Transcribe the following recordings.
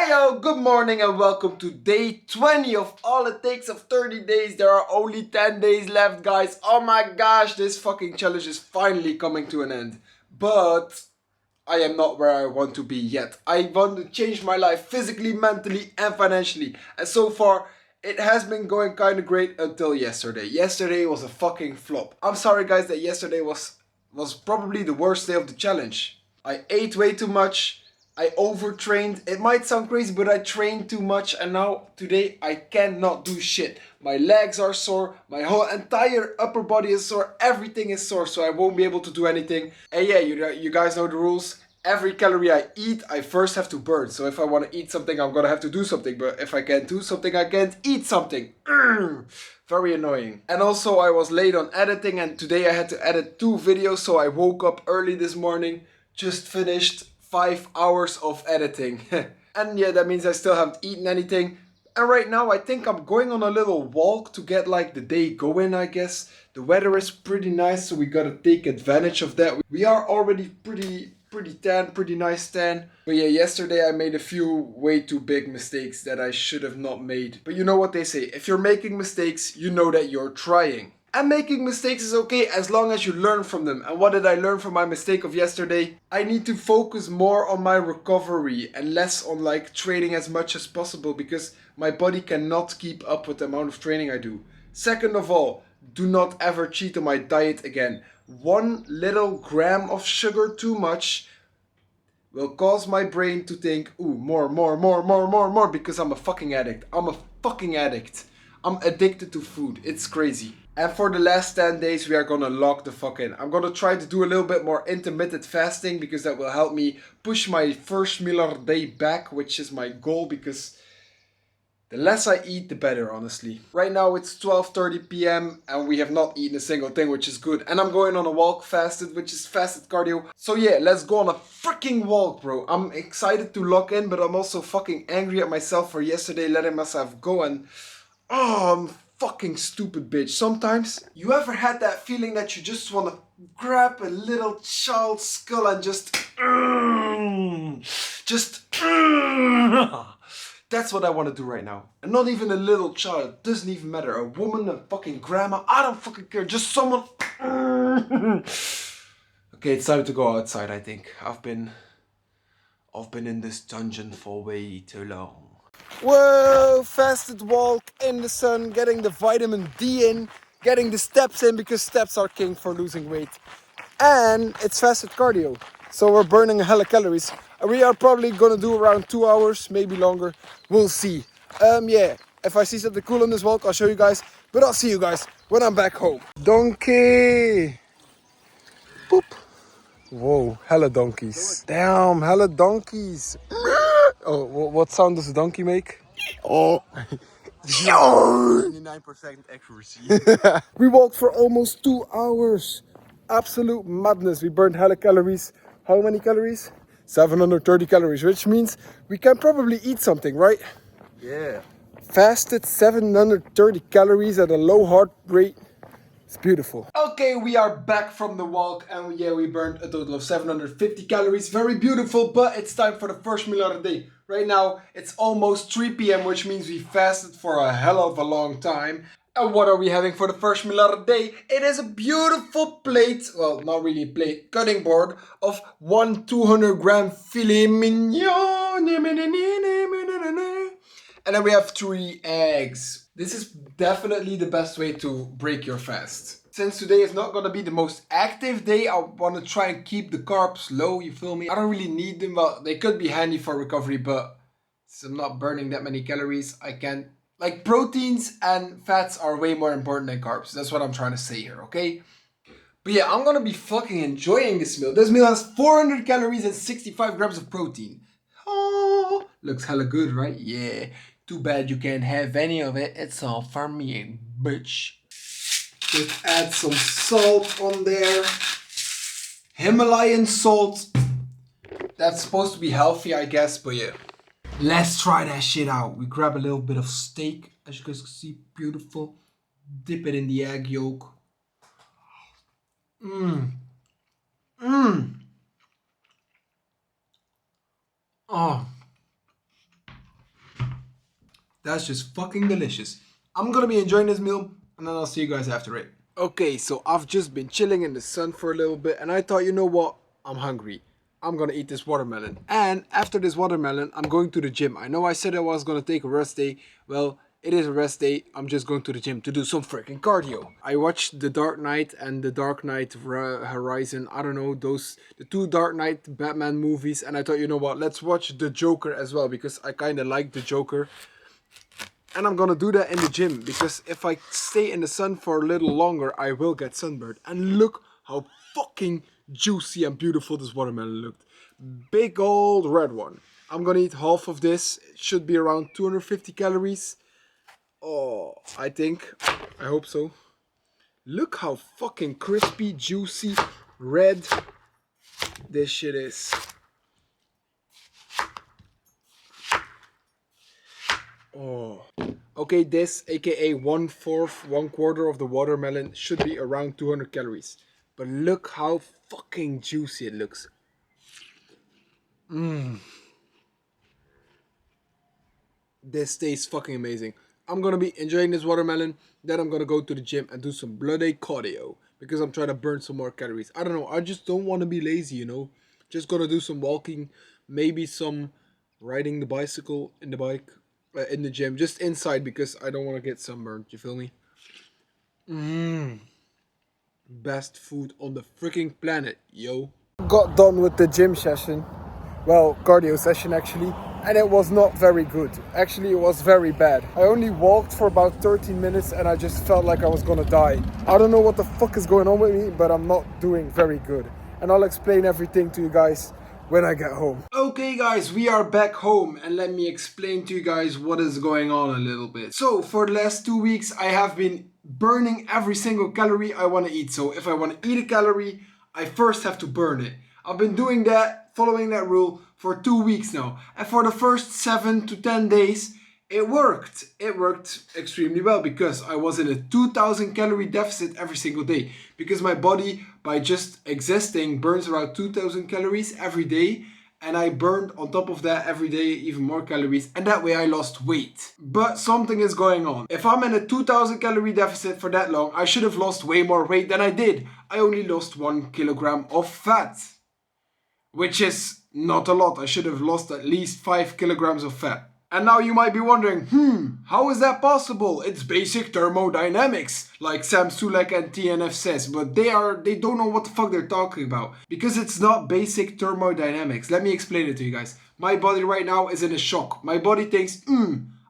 Heyo, good morning and welcome to day 20 of all it takes of 30 days. There are only 10 days left, guys. Oh my gosh, this fucking challenge is finally coming to an end. But I am not where I want to be yet. I want to change my life physically, mentally and financially. And so far, it has been going kind of great until yesterday. Yesterday was a fucking flop. I'm sorry guys that yesterday was probably the worst day of the challenge. I ate way too much. I overtrained. It might sound crazy, but I trained too much and now today I cannot do shit. My legs are sore, my whole entire upper body is sore, everything is sore, so I won't be able to do anything. And yeah, you guys know the rules. Every calorie I eat, I first have to burn. So if I want to eat something, I'm gonna have to do something. But if I can't do something, I can't eat something. Very annoying. And also I was late on editing and today I had to edit 2 videos. So I woke up early this morning, just finished 5 hours of editing. And yeah, that means I still haven't eaten anything. And right now I think I'm going on a little walk to get like the day going, I guess. The weather is pretty nice, so we gotta take advantage of that. We are already pretty tan, pretty nice tan. But yeah, yesterday I made a few way too big mistakes that I should have not made. But you know what they say, if you're making mistakes, you know that you're trying. And making mistakes is okay as long as you learn from them. And what did I learn from my mistake of yesterday? I need to focus more on my recovery and less on like training as much as possible because my body cannot keep up with the amount of training I do. Second of all, do not ever cheat on my diet again. 1 little gram of sugar too much will cause my brain to think, ooh, more, because I'm a fucking addict. I'm a fucking addict. I'm addicted to food. It's crazy. And for the last 10 days, we are gonna lock the fuck in. I'm gonna try to do a little bit more intermittent fasting because that will help me push my first meal of the day back, which is my goal because the less I eat, the better, honestly. Right now it's 12:30 p.m. and we have not eaten a single thing, which is good. And I'm going on a walk fasted, which is fasted cardio. So yeah, let's go on a freaking walk, bro. I'm excited to lock in, but I'm also fucking angry at myself for yesterday letting myself go and... Oh, I'm fucking stupid bitch. Sometimes, you ever had that feeling that you just want to grab a little child's skull and just... That's what I want to do right now. And not even a little child. Doesn't even matter. A woman, a fucking grandma. I don't fucking care. Just someone... Okay, it's time to go outside, I think. I've been in this dungeon for way too long. Whoa, fasted walk in the sun, getting the vitamin D in, getting the steps in because steps are king for losing weight. And it's fasted cardio, so we're burning a hella calories. And we are probably gonna do around 2 hours, maybe longer. We'll see. Yeah, if I see something cool on this walk, I'll show you guys. But I'll see you guys when I'm back home. Donkey! Boop. Whoa, hella donkeys. Damn, hella donkeys. Oh, what sound does a donkey make? Oh. 99% accuracy. We walked for almost 2 hours. Absolute madness. We burned hella calories. How many calories? 730 calories, which means we can probably eat something, right? Yeah. Fasted 730 calories at a low heart rate. It's beautiful. Okay, we are back from the walk and yeah, we burned a total of 750 calories. Very beautiful, but it's time for the first meal of the day. Right now, it's almost 3 p.m., which means we fasted for a hell of a long time. And what are we having for the first meal of the day? It is a beautiful plate, well, not really a plate, cutting board of 1 200-gram filet mignon. And then we have 3 eggs. This is definitely the best way to break your fast. Since today is not gonna be the most active day, I wanna try and keep the carbs low, you feel me? I don't really need them, well, they could be handy for recovery, but since I'm not burning that many calories, I can't. Like, proteins and fats are way more important than carbs. That's what I'm trying to say here, okay? But yeah, I'm gonna be fucking enjoying this meal. This meal has 400 calories and 65 grams of protein. Oh, looks hella good, right? Yeah. Too bad you can't have any of it. It's all for me, bitch. Just add some salt on there. Himalayan salt. That's supposed to be healthy, I guess, but yeah. Let's try that shit out. We grab a little bit of steak, as you guys can see, beautiful. Dip it in the egg yolk. Oh. That's just fucking delicious. I'm gonna be enjoying this meal and then I'll see you guys after it. Okay, so I've just been chilling in the sun for a little bit and I thought, you know what? I'm hungry. I'm gonna eat this watermelon. And after this watermelon, I'm going to the gym. I know I said I was gonna take a rest day. Well, it is a rest day. I'm just going to the gym to do some freaking cardio. I watched The Dark Knight and The Dark Knight Horizon. I don't know, the two Dark Knight Batman movies. And I thought, you know what? Let's watch The Joker as well because I kind of like The Joker. And I'm gonna do that in the gym because if I stay in the sun for a little longer, I will get sunburned. And look how fucking juicy and beautiful this watermelon looked. Big old red one. I'm gonna eat half of this. It should be around 250 calories. Oh, I think. I hope so. Look how fucking crispy, juicy, red this shit is. Oh. Okay, this, aka 1/4, 1/4 of the watermelon should be around 200 calories. But look how fucking juicy it looks. This tastes fucking amazing. I'm gonna be enjoying this watermelon. Then I'm gonna go to the gym and do some bloody cardio. Because I'm trying to burn some more calories. I don't know, I just don't want to be lazy, you know. Just gonna do some walking. Maybe some riding the bicycle in the bike. In the gym. Just inside because I don't want to get sunburned. You feel me? Best food on the freaking planet, yo. Got done with the gym session. Well, cardio session actually. And it was not very good. Actually, it was very bad. I only walked for about 13 minutes and I just felt like I was gonna die. I don't know what the fuck is going on with me, but I'm not doing very good. And I'll explain everything to you guys when I get home. Okay guys, we are back home and let me explain to you guys what is going on a little bit. So for the last 2 weeks I have been burning every single calorie I want to eat. So if I want to eat a calorie, I first have to burn it. I've been doing that, following that rule for 2 weeks now. And for the first 7 to 10 days, it worked. It worked extremely well because I was in a 2000 calorie deficit every single day. Because my body, by just existing, burns around 2000 calories every day. And I burned on top of that every day even more calories. And that way I lost weight. But something is going on. If I'm in a 2000 calorie deficit for that long, I should have lost way more weight than I did. I only lost 1 kilogram of fat. Which is not a lot. I should have lost at least 5 kilograms of fat. And now you might be wondering, how is that possible? It's basic thermodynamics, like Sam Sulek and TNF says, but they don't know what the fuck they're talking about. Because it's not basic thermodynamics. Let me explain it to you guys. My body right now is in a shock. My body thinks,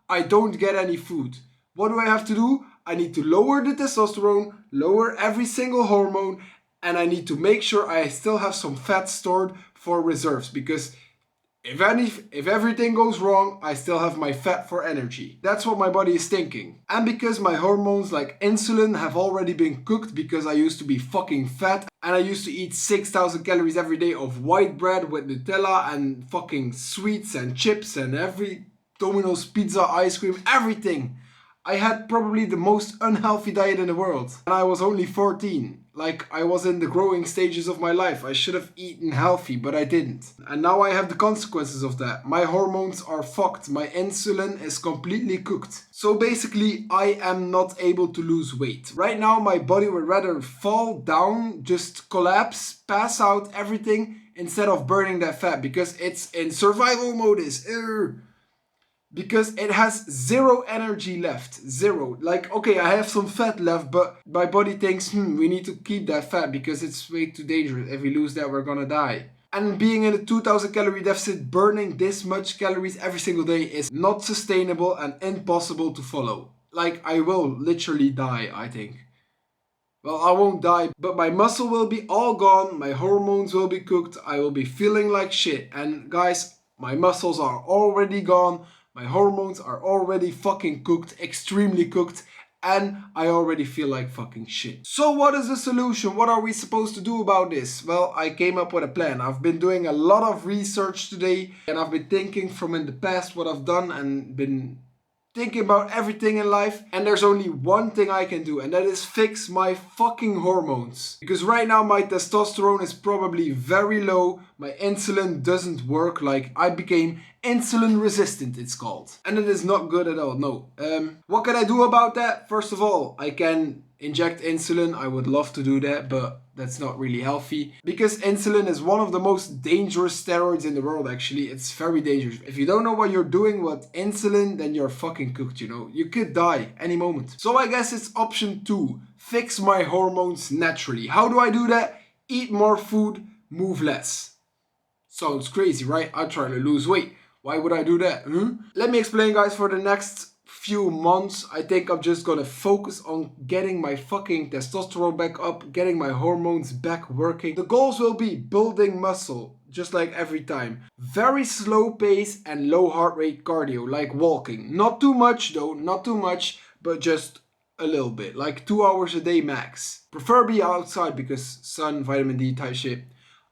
I don't get any food. What do I have to do? I need to lower the testosterone, lower every single hormone, and I need to make sure I still have some fat stored for reserves, because if everything goes wrong, I still have my fat for energy. That's what my body is thinking. And because my hormones like insulin have already been cooked because I used to be fucking fat and I used to eat 6000 calories every day of white bread with Nutella and fucking sweets and chips and every Domino's pizza, ice cream, everything. I had probably the most unhealthy diet in the world. And I was only 14. Like, I was in the growing stages of my life. I should have eaten healthy, but I didn't. And now I have the consequences of that. My hormones are fucked. My insulin is completely cooked. So basically, I am not able to lose weight. Right now, my body would rather fall down, just collapse, pass out, everything, instead of burning that fat. Because it's in survival modus. Because it has zero energy left. Zero. Like, okay, I have some fat left, but my body thinks, we need to keep that fat because it's way too dangerous. If we lose that, we're gonna die. And being in a 2000 calorie deficit, burning this much calories every single day is not sustainable and impossible to follow. Like, I will literally die, I think. Well, I won't die, but my muscle will be all gone, my hormones will be cooked, I will be feeling like shit. And guys, my muscles are already gone. My hormones are already fucking cooked, extremely cooked, and I already feel like fucking shit. So what is the solution? What are we supposed to do about this? Well, I came up with a plan. I've been doing a lot of research today, and I've been thinking from in the past what I've done and been thinking about everything in life, and there's only one thing I can do, and that is fix my fucking hormones. Because right now my testosterone is probably very low, my insulin doesn't work, like I became Insulin resistant, it's called. And it is not good at all, no. What can I do about that? First of all, I can inject insulin. I would love to do that, but that's not really healthy. Because insulin is one of the most dangerous steroids in the world, actually. It's very dangerous. If you don't know what you're doing with insulin, then you're fucking cooked, you know. You could die any moment. So I guess it's option 2. Fix my hormones naturally. How do I do that? Eat more food, move less. Sounds crazy, right? I'm trying to lose weight. Why would I do that? Let me explain, guys. For the next few months, I think I'm just gonna focus on getting my fucking testosterone back up, getting my hormones back working. The goals will be building muscle, just like every time. Very slow pace and low heart rate cardio, like walking. Not too much though, not too much, but just a little bit, like 2 hours a day max. Preferably outside because sun, vitamin D type shit.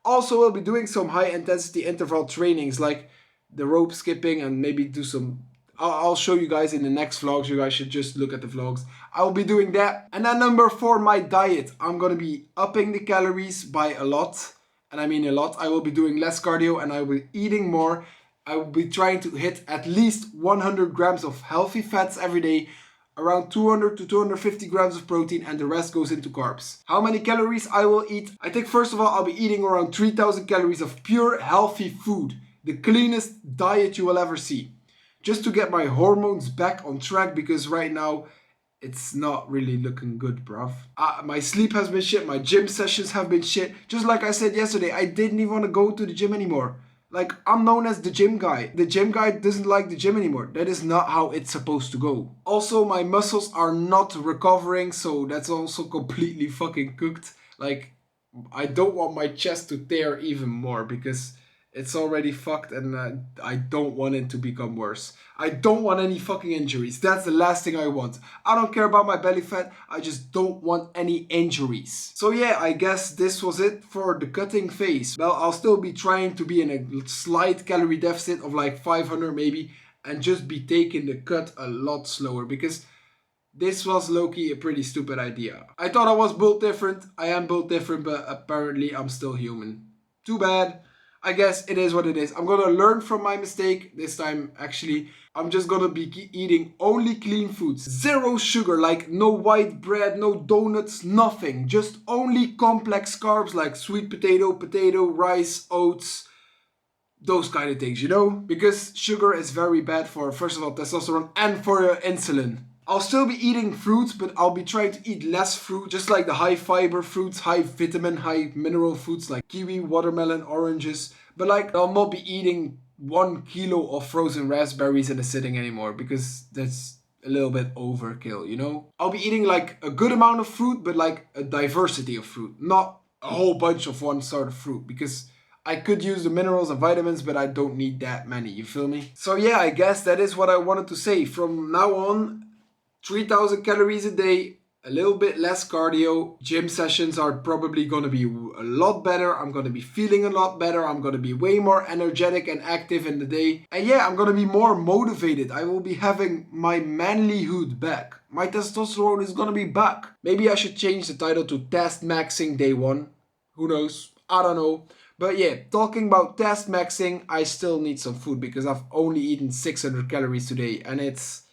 Also, we'll be doing some high intensity interval trainings like the rope skipping and maybe do some... I'll show you guys in the next vlogs. You guys should just look at the vlogs. I will be doing that. And then number 4, my diet. I'm gonna be upping the calories by a lot. And I mean a lot. I will be doing less cardio and I will be eating more. I will be trying to hit at least 100 grams of healthy fats every day. Around 200 to 250 grams of protein, and the rest goes into carbs. How many calories I will eat? I think first of all, I'll be eating around 3,000 calories of pure healthy food. The cleanest diet you will ever see. Just to get my hormones back on track, because right now it's not really looking good, bruv. My sleep has been shit, my gym sessions have been shit. Just like I said yesterday, I didn't even want to go to the gym anymore. Like, I'm known as the gym guy. The gym guy doesn't like the gym anymore. That is not how it's supposed to go. Also, my muscles are not recovering, so that's also completely fucking cooked. Like, I don't want my chest to tear even more because it's already fucked, and I don't want it to become worse. I don't want any fucking injuries. That's the last thing I want. I don't care about my belly fat. I just don't want any injuries. So yeah, I guess this was it for the cutting phase. Well, I'll still be trying to be in a slight calorie deficit of like 500 maybe, and just be taking the cut a lot slower, because this was low-key a pretty stupid idea. I thought I was built different. I am built different, but apparently I'm still human. Too bad. I guess it is what it is. I'm gonna learn from my mistake this time, actually. I'm just gonna be eating only clean foods. Zero sugar, like no white bread, no donuts, nothing. Just only complex carbs like sweet potato, rice, oats, those kind of things, you know? Because sugar is very bad for, first of all, testosterone and for your insulin. I'll still be eating fruits, but I'll be trying to eat less fruit, just like the high fiber fruits, high vitamin, high mineral foods like kiwi, watermelon, oranges. But like, I'll not be eating 1 kilo of frozen raspberries in a sitting anymore, because that's a little bit overkill, you know? I'll be eating like a good amount of fruit, but like a diversity of fruit, not a whole bunch of one sort of fruit, because I could use the minerals and vitamins, but I don't need that many, you feel me? So yeah, I guess that is what I wanted to say. From now on, 3,000 calories a day, a little bit less cardio. Gym sessions are probably going to be a lot better. I'm going to be feeling a lot better. I'm going to be way more energetic and active in the day. And yeah, I'm going to be more motivated. I will be having my manlyhood back. My testosterone is going to be back. Maybe I should change the title to Test Maxing Day 1. Who knows? I don't know. But yeah, talking about test maxing, I still need some food because I've only eaten 600 calories today, and it's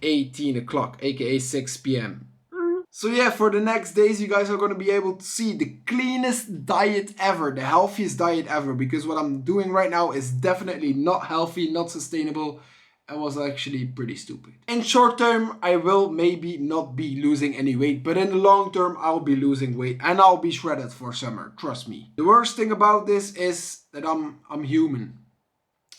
18 o'clock, aka 6 p.m. So yeah, for the next days you guys are going to be able to see the cleanest diet ever, the healthiest diet ever, because what I'm doing right now is definitely not healthy, not sustainable, and was actually pretty stupid. In short term, I will maybe not be losing any weight, but in the long term I'll be losing weight and I'll be shredded for summer, trust me. The worst thing about this is that I'm human.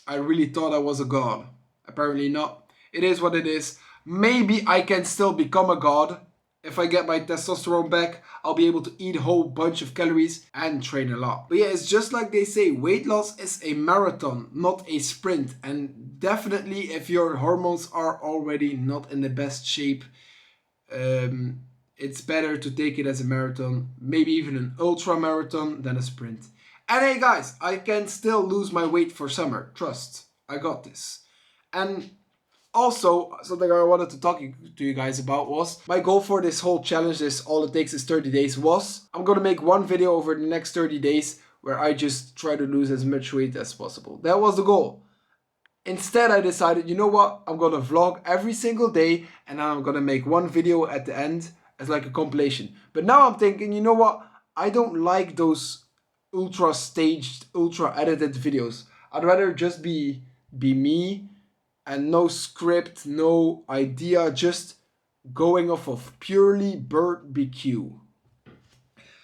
I really thought I was a god. Apparently not. It is what it is. Maybe I can still become a god. If I get my testosterone back, I'll be able to eat a whole bunch of calories and train a lot. But yeah, it's just like they say, weight loss is a marathon, not a sprint. And definitely if your hormones are already not in the best shape, it's better to take it as a marathon, maybe even an ultra marathon than a sprint. And hey guys, I can still lose my weight for summer. Trust, I got this. And also, something I wanted to talk to you guys about was my goal for this whole challenge, this all it takes is 30 days, was I'm gonna make one video over the next 30 days where I just try to lose as much weight as possible. That was the goal. Instead, I decided, you know what? I'm gonna vlog every single day and I'm gonna make one video at the end as like a compilation. But now I'm thinking, you know what? I don't like those ultra staged, ultra edited videos. I'd rather just be me and no script, no idea, just going off of purely barbecue.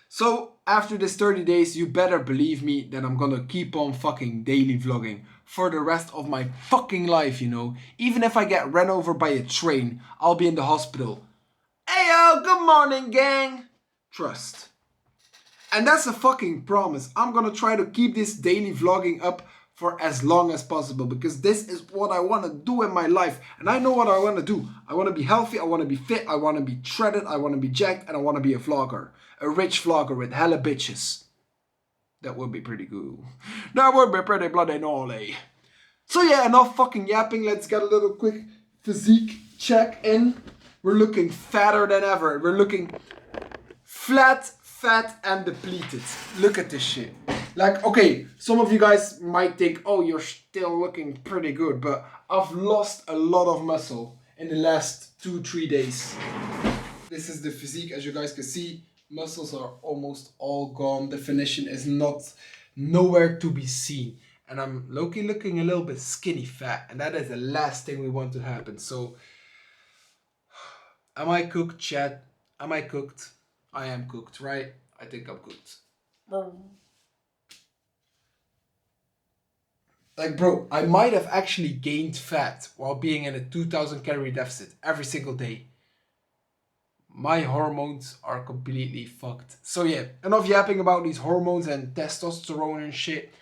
So after this 30 days, you better believe me that I'm gonna keep on fucking daily vlogging for the rest of my fucking life, you know. Even if I get run over by a train, I'll be in the hospital. Heyo, good morning, gang. Trust. And that's a fucking promise. I'm gonna try to keep this daily vlogging up for as long as possible because this is what I want to do in my life. And I know what I want to do. I want to be healthy, I want to be fit, I want to be shredded, I want to be jacked, and I want to be a vlogger. A rich vlogger with hella bitches. That would be pretty cool. That would be pretty bloody gnarly. So yeah, enough fucking yapping. Let's get a little quick physique check in. We're looking fatter than ever. We're looking flat, fat, and depleted. Look at this shit. Like, okay, some of you guys might think, oh, you're still looking pretty good, but I've lost a lot of muscle in the last 2-3 days. This is the physique, as you guys can see. Muscles are almost all gone. Definition is nowhere to be seen. And I'm low-key looking a little bit skinny fat. And that is the last thing we want to happen. So, am I cooked, chat? Am I cooked? I am cooked, right? I think I'm cooked. Like, bro, I might have actually gained fat while being in a 2,000 calorie deficit every single day. My hormones are completely fucked. So yeah, enough yapping about these hormones and testosterone and shit.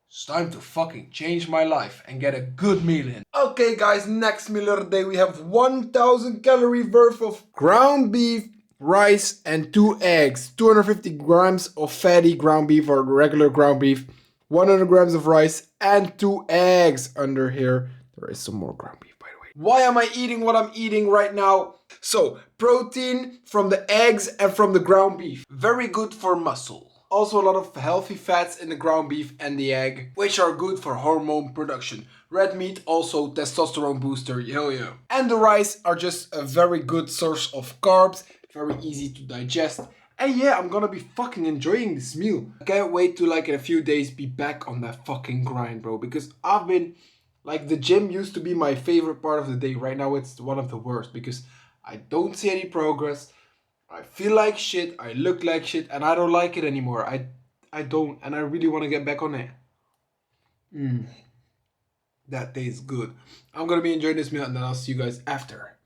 It's time to fucking change my life and get a good meal in. Okay guys, next meal of the day we have 1,000 calorie worth of ground beef, rice and 2 eggs. 250 grams of fatty ground beef or regular ground beef. 100 grams of rice and 2 eggs under here. There is some more ground beef by the way. Why am I eating what I'm eating right now? So, protein from the eggs and from the ground beef. Very good for muscle. Also a lot of healthy fats in the ground beef and the egg, which are good for hormone production. Red meat also testosterone booster, hell yeah. And the rice are just a very good source of carbs, very easy to digest. And yeah, I'm gonna be fucking enjoying this meal. I can't wait to like in a few days be back on that fucking grind, bro. Because I've been, like the gym used to be my favorite part of the day. Right now it's one of the worst because I don't see any progress. I feel like shit. I look like shit. And I don't like it anymore. I don't. And I really want to get back on it. That tastes good. I'm going to be enjoying this meal. And then I'll see you guys after.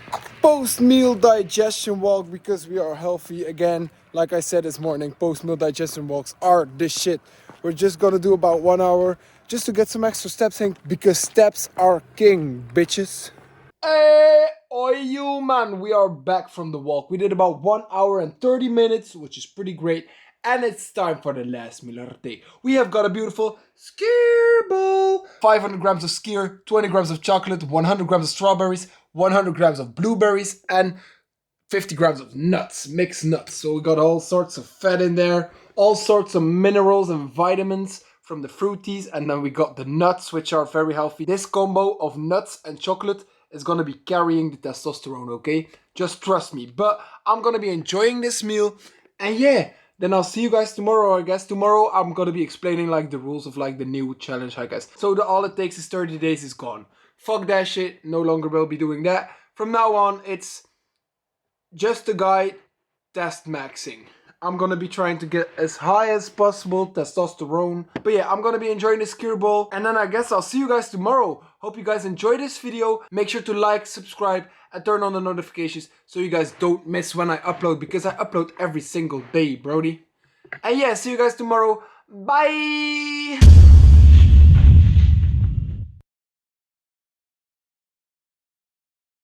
Post-meal digestion walk. Because we are healthy again. Like I said this morning. Post-meal digestion walks are the shit. We're just going to do about 1 hour. Just to get some extra steps in. Because steps are king, bitches. Hey, oi you man, we are back from the walk. We did about 1 hour and 30 minutes, which is pretty great. And it's time for the last meal of the day. We have got a beautiful skyr bowl. 500 grams of skyr, 20 grams of chocolate, 100 grams of strawberries, 100 grams of blueberries, and 50 grams of nuts, mixed nuts. So we got all sorts of fat in there, all sorts of minerals and vitamins from the fruities. And then we got the nuts, which are very healthy. This combo of nuts and chocolate is gonna be carrying the testosterone, okay? Just trust me. But I'm gonna be enjoying this meal. And yeah, then I'll see you guys tomorrow. I guess tomorrow I'm gonna be explaining like the rules of like the new challenge, I guess. So all it takes is 30 days is gone. Fuck that shit. No longer will be doing that. From now on, it's just a guide test maxing. I'm gonna be trying to get as high as possible testosterone. But yeah, I'm gonna be enjoying this skyr bowl. And then I guess I'll see you guys tomorrow. Hope you guys enjoyed this video. Make sure to like, subscribe, and turn on the notifications so you guys don't miss when I upload. Because I upload every single day, brody. And yeah, see you guys tomorrow. Bye!